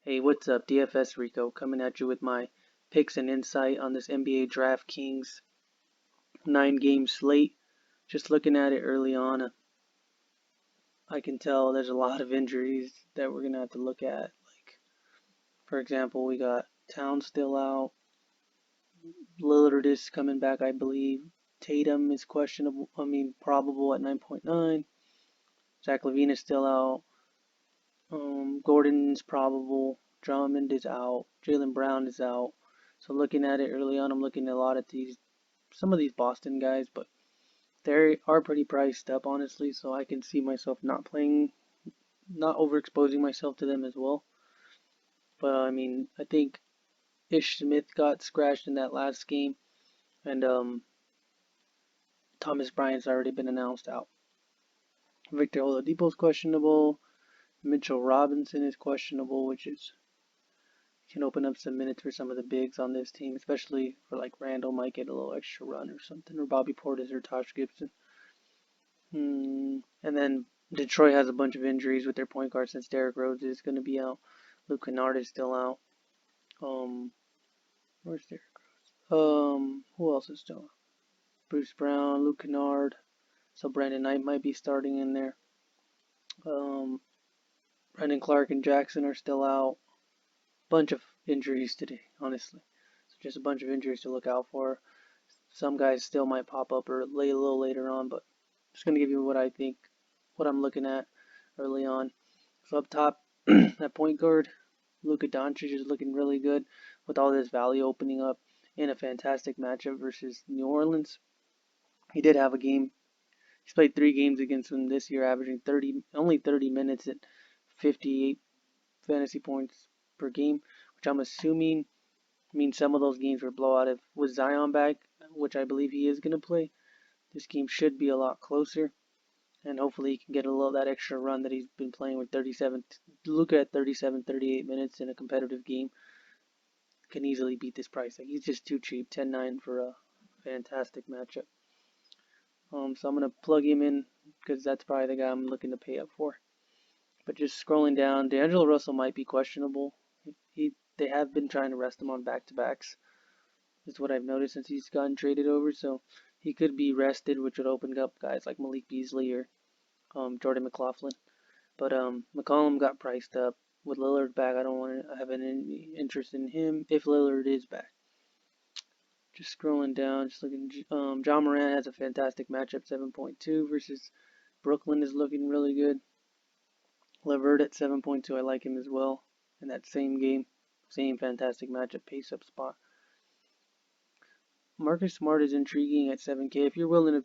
Hey, what's up? DFS Rico coming at you with my picks and insight on this NBA DraftKings 9-game slate. Just looking at it early on, I can tell there's a lot of injuries that we're going to have to look at. Like, for example, we got Town still out. Lillard is coming back, I believe. Tatum is probable at 9.9. Zach LaVine is still out. Gordon's probable. Drummond is out. Jaylen Brown is out. So looking at it early on, I'm looking at a lot of some of these Boston guys, but they are pretty priced up, honestly. So I can see myself not overexposing myself to them as well. But I think Ish Smith got scratched in that last game, and Thomas Bryant's already been announced out. Victor Oladipo's questionable. Mitchell Robinson is questionable, which can open up some minutes for some of the bigs on this team, especially for like Randall might get a little extra run or something, or Bobby Portis or Tosh Gibson. And then Detroit has a bunch of injuries with their point guard since Derrick Rose is going to be out. Luke Kennard is still out. Where's Derrick Rose? Who else is still out? Bruce Brown, Luke Kennard. So Brandon Knight might be starting in there. Brandon Clark and Jackson are still out. Bunch of injuries today, honestly. So just a bunch of injuries to look out for. Some guys still might pop up or lay a little later on, but I'm just going to give you what I think, what I'm looking at early on. So up top, at point guard, Luka Doncic is looking really good with all this value opening up in a fantastic matchup versus New Orleans. He did have a game. He's played 3 games against them this year, averaging only 30 minutes at 58 fantasy points per game, which I'm assuming means some of those games were blowout. With Zion back, which I believe he is going to play, this game should be a lot closer, and hopefully he can get a little that extra run that he's been playing with 37. Look at 37, 38 minutes in a competitive game. Can easily beat this price. Like, he's just too cheap. 10-9 for a fantastic matchup. So I'm gonna plug him in because that's probably the guy I'm looking to pay up for. But just scrolling down, D'Angelo Russell might be questionable. They have been trying to rest him on back-to-backs. Is what I've noticed since he's gotten traded over. So he could be rested, which would open up guys like Malik Beasley or Jordan McLaughlin. But McCollum got priced up. With Lillard back, I don't have any interest in him if Lillard is back. Just scrolling down, just looking. John Moran has a fantastic matchup, 7.2 versus Brooklyn is looking really good. Levert at 7.2, I like him as well in that same game. Same fantastic matchup, pace up spot. Marcus Smart is intriguing at 7K. If you're willing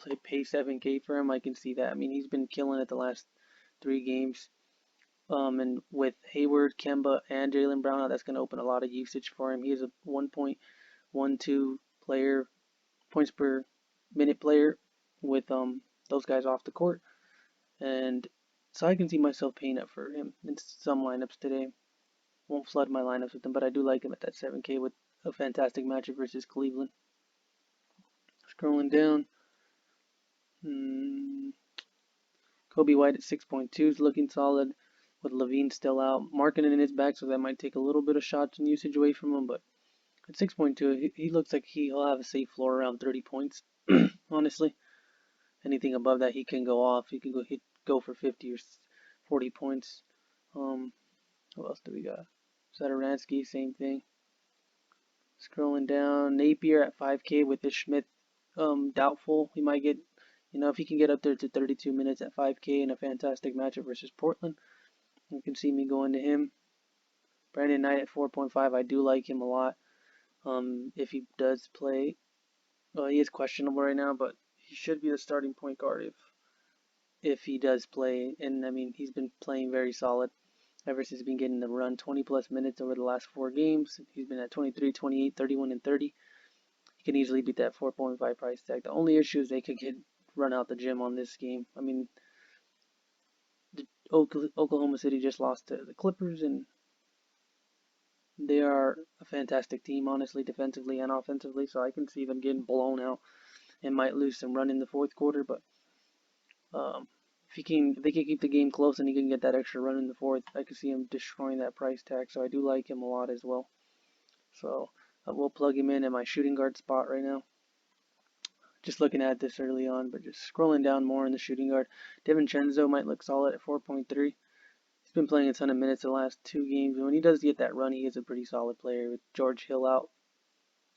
to pay 7K for him, I can see that. I mean, he's been killing it the last 3 games. And with Hayward, Kemba, and Jaylen Brown, that's going to open a lot of usage for him. He is a 1.12 player, points per minute player with those guys off the court. And so I can see myself paying up for him in some lineups today. Won't flood my lineups with him, but I do like him at that 7K with a fantastic matchup versus Cleveland. Scrolling down. Kobe White at 6.2 is looking solid with LaVine still out. Markkanen in his back, so that might take a little bit of shots and usage away from him, but at 6.2, he looks like he'll have a safe floor around 30 points, honestly. Anything above that, he can go off. He can go for 50 or 40 points. Who else do we got? Satoransky, same thing. Scrolling down, Napier at 5K with Ish Smith, doubtful. He might get, if he can get up there to 32 minutes at 5K in a fantastic matchup versus Portland, you can see me going to him. Brandon Knight at 4.5, I do like him a lot. If he does play, he is questionable right now, but he should be the starting point guard if he does play. And I mean, he's been playing very solid ever since he's been getting the run, 20 plus minutes over the last 4 games. He's been at 23, 28, 31, and 30. He can easily beat that 4.5 price tag. The only issue is they could get run out the gym on this game. I mean, Oklahoma City just lost to the Clippers, and they are a fantastic team, honestly, defensively and offensively. So I can see them getting blown out and might lose some run in the fourth quarter. But if they can keep the game close and he can get that extra run in the fourth, I could see him destroying that price tag. So I do like him a lot as well. So I will plug him in at my shooting guard spot right now. Just looking at this early on, but just scrolling down more in the shooting guard. DiVincenzo might look solid at 4.3. He's been playing a ton of minutes the last 2 games, and when he does get that run, he is a pretty solid player. With George Hill out,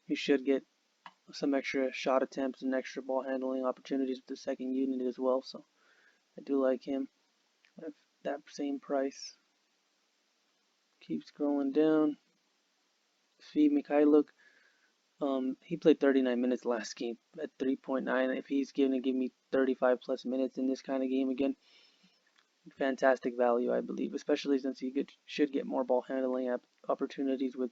he should get some extra shot attempts and extra ball handling opportunities with the second unit as well. So I do like him at that same price. Keep scrolling down. Steve Mikhailuk. He played 39 minutes last game at 3.9. If he's going to give me 35 plus minutes in this kind of game again, fantastic value, I believe, especially since he should get more ball handling opportunities with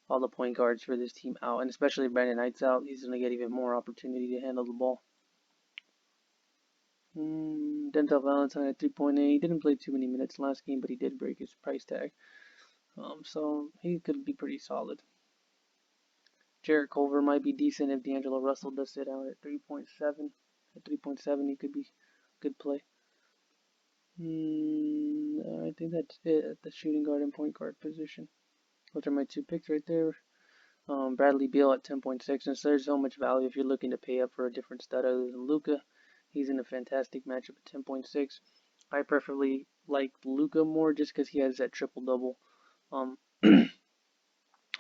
all the point guards for this team out, and especially if Brandon Knight's out, he's going to get even more opportunity to handle the ball. Denzel Valentine at 3.8. He didn't play too many minutes last game, but he did break his price tag. So he could be pretty solid. Jarrett Culver might be decent if D'Angelo Russell does sit out at 3.7. At 3.7, he could be a good play. I think that's it at the shooting guard and point guard position. Those are my 2 picks right there. Bradley Beal at 10.6. And so there's so much value if you're looking to pay up for a different stud other than Luka. He's in a fantastic matchup at 10.6. I preferably like Luka more just because he has that triple double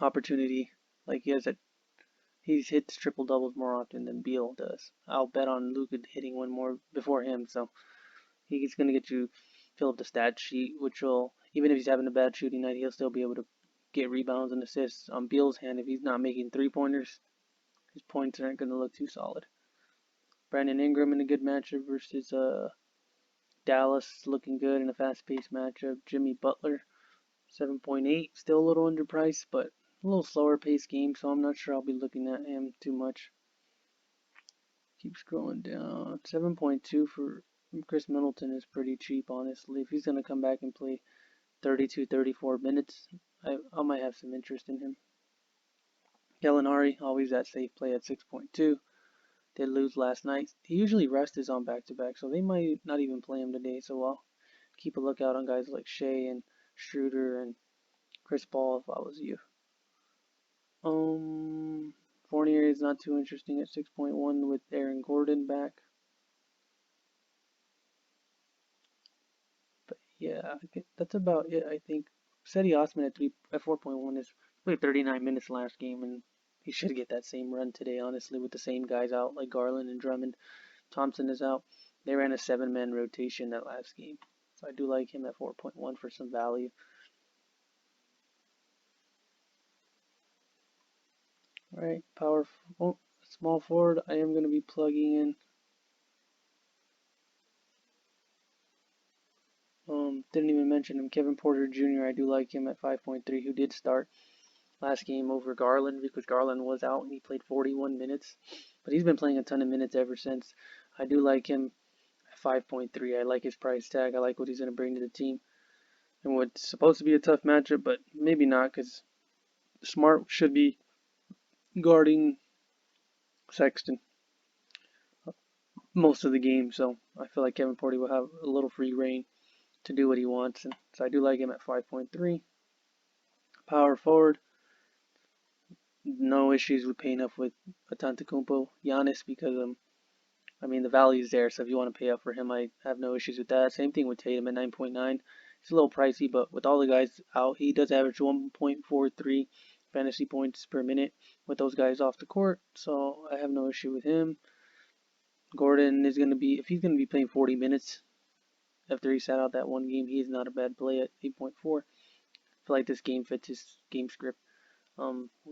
opportunity. Like he hits triple doubles more often than Beal does. I'll bet on Luka hitting one more before him, so he's gonna get you fill up the stat sheet, which will, even if he's having a bad shooting night, he'll still be able to get rebounds and assists. On Beal's hand, if he's not making 3-pointers, his points aren't gonna look too solid. Brandon Ingram in a good matchup versus Dallas, looking good in a fast-paced matchup. Jimmy Butler, 7.8, still a little underpriced, but a little slower paced game, so I'm not sure I'll be looking at him too much. Keep scrolling down. 7.2 for Chris Middleton is pretty cheap, honestly. If he's going to come back and play 32, 34 minutes, I might have some interest in him. Gallinari, always that safe play at 6.2. Did lose last night. He usually rests on back-to-back, so they might not even play him today, so I'll keep a lookout on guys like Shea and Schroeder and Chris Paul if I was you. Fournier is not too interesting at 6.1 with Aaron Gordon back. But yeah, that's about it, I think. Cedi Osman at 4.1 is played 39 minutes last game, and he should get that same run today, honestly, with the same guys out like Garland and Drummond. Thompson is out. They ran a 7-man rotation that last game, so I do like him at 4.1 for some value. Alright, small forward, I am going to be plugging in. Didn't even mention him, Kevin Porter Jr. I do like him at 5.3, who did start last game over Garland because Garland was out and he played 41 minutes. But he's been playing a ton of minutes ever since. I do like him at 5.3. I like his price tag. I like what he's going to bring to the team. And what's supposed to be a tough matchup, but maybe not because Smart should be guarding Sexton most of the game. So I feel like Kevin Porter will have a little free reign to do what he wants. And so I do like him at 5.3. Power forward. No issues with paying up with Antetokounmpo, Giannis, because the value is there. So if you want to pay up for him, I have no issues with that. Same thing with Tatum at 9.9. It's a little pricey, but with all the guys out, he does average 1.43 fantasy points per minute with those guys off the court. So I have no issue with him. Gordon is going to be, if he's going to be playing 40 minutes after he sat out that one game, he's not a bad play at 8.4. I feel like this game fits his game script.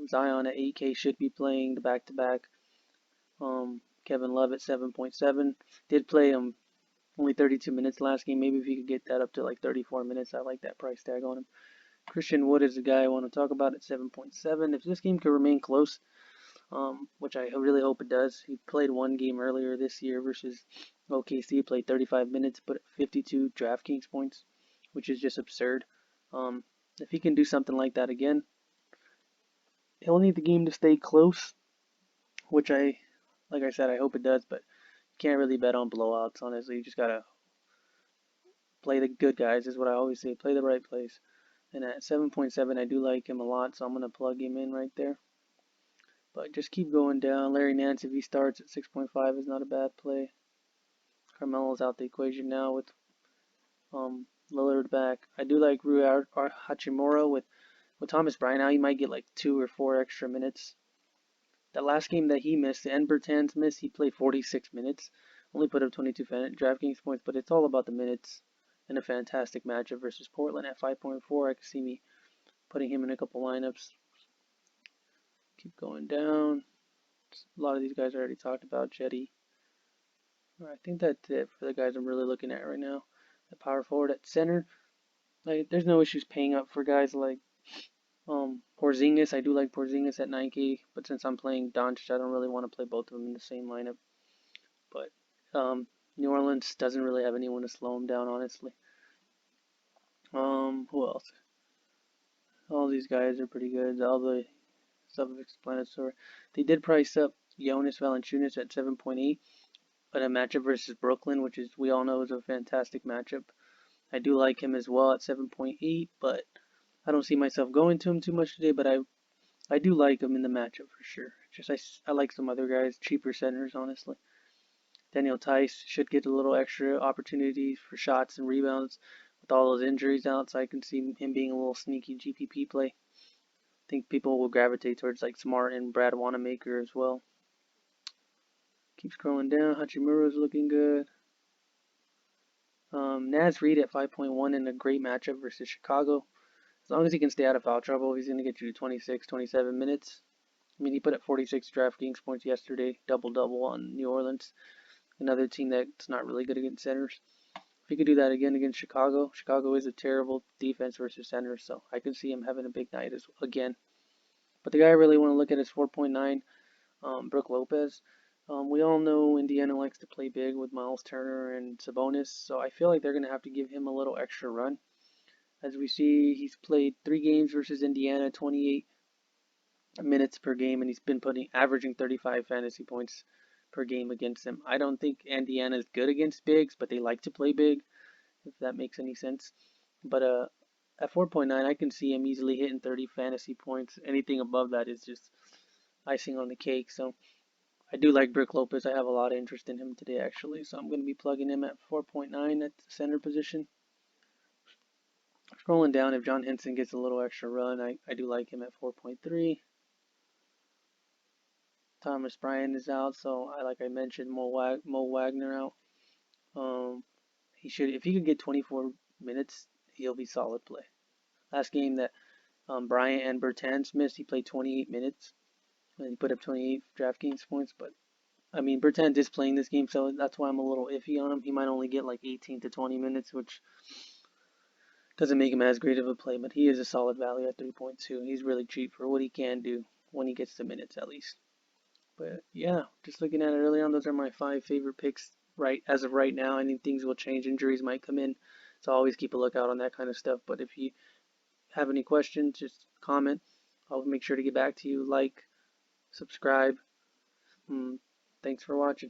Zion at 8K should be playing the back-to-back. Kevin Love at 7.7. Did play only 32 minutes last game. Maybe if he could get that up to like 34 minutes, I like that price tag on him. Christian Wood is the guy I want to talk about at 7.7. If this game could remain close, which I really hope it does. He played one game earlier this year versus OKC, played 35 minutes, but 52 DraftKings points, which is just absurd. If he can do something like that again, he'll need the game to stay close, which like I said, I hope it does, but you can't really bet on blowouts, honestly. You just gotta play the good guys is what I always say. Play the right plays. And at 7.7, I do like him a lot, so I'm going to plug him in right there. But just keep going down. Larry Nance, if he starts at 6.5, is not a bad play. Carmelo's out the equation now with Lillard back. I do like Rui Hachimura with Thomas Bryant now. He might get like 2 or 4 extra minutes. That last game that he missed, the Bertans missed, he played 46 minutes. Only put up 22 DraftKings points, but it's all about the minutes. And a fantastic matchup versus Portland at 5.4. I can see me putting him in a couple lineups. Keep going down. A lot of these guys I already talked about. Jetty. I think that's it for the guys I'm really looking at right now. The power forward at center. There's no issues paying up for guys like Porzingis. I do like Porzingis at 9K, but since I'm playing Doncic, I don't really want to play both of them in the same lineup. But New Orleans doesn't really have anyone to slow him down, honestly. Who else? All these guys are pretty good. All the self-explanatory. They did price up Jonas Valanciunas at 7.8, but a matchup versus Brooklyn, which is we all know is a fantastic matchup. I do like him as well at 7.8, but I don't see myself going to him too much today. But I do like him in the matchup for sure. Just I like some other guys, cheaper centers, honestly. Daniel Tice should get a little extra opportunities for shots and rebounds with all those injuries out, so I can see him being a little sneaky GPP play. I think people will gravitate towards like Smart and Brad Wanamaker as well. Keep scrolling down. Hachimura is looking good. Naz Reid at 5.1 in a great matchup versus Chicago. As long as he can stay out of foul trouble, he's going to get you 26, 27 minutes. I mean, he put up 46 DraftKings points yesterday, double-double on New Orleans. Another team that's not really good against centers. If he could do that again against Chicago, Chicago is a terrible defense versus centers, so I could see him having a big night again. But the guy I really want to look at is 4.9, Brook Lopez. We all know Indiana likes to play big with Miles Turner and Sabonis, so I feel like they're going to have to give him a little extra run. As we see, he's played 3 games versus Indiana, 28 minutes per game, and he's been averaging 35 fantasy points per game against them. I don't think Indiana is good against bigs, but they like to play big, if that makes any sense. But at 4.9, I can see him easily hitting 30 fantasy points. Anything above that is just icing on the cake. So I do like Brook Lopez. I have a lot of interest in him today, actually. So I'm going to be plugging him at 4.9 at the center position. Scrolling down, if John Henson gets a little extra run, I do like him at 4.3. Thomas Bryant is out, so like I mentioned, Mo Wagner out. He should, if he could get 24 minutes, he'll be solid play. Last game that Bryant and Bertans missed, he played 28 minutes, and he put up 28 DraftKings points. But I mean, Bertans is playing this game, so that's why I'm a little iffy on him. He might only get like 18 to 20 minutes, which doesn't make him as great of a play. But he is a solid value at 3.2. He's really cheap for what he can do when he gets the minutes, at least. But yeah, just looking at it early on, those are my 5 favorite picks right as of right now. I think things will change. Injuries might come in, so always keep a lookout on that kind of stuff. But if you have any questions, just comment. I'll make sure to get back to you. Like, subscribe. Thanks for watching.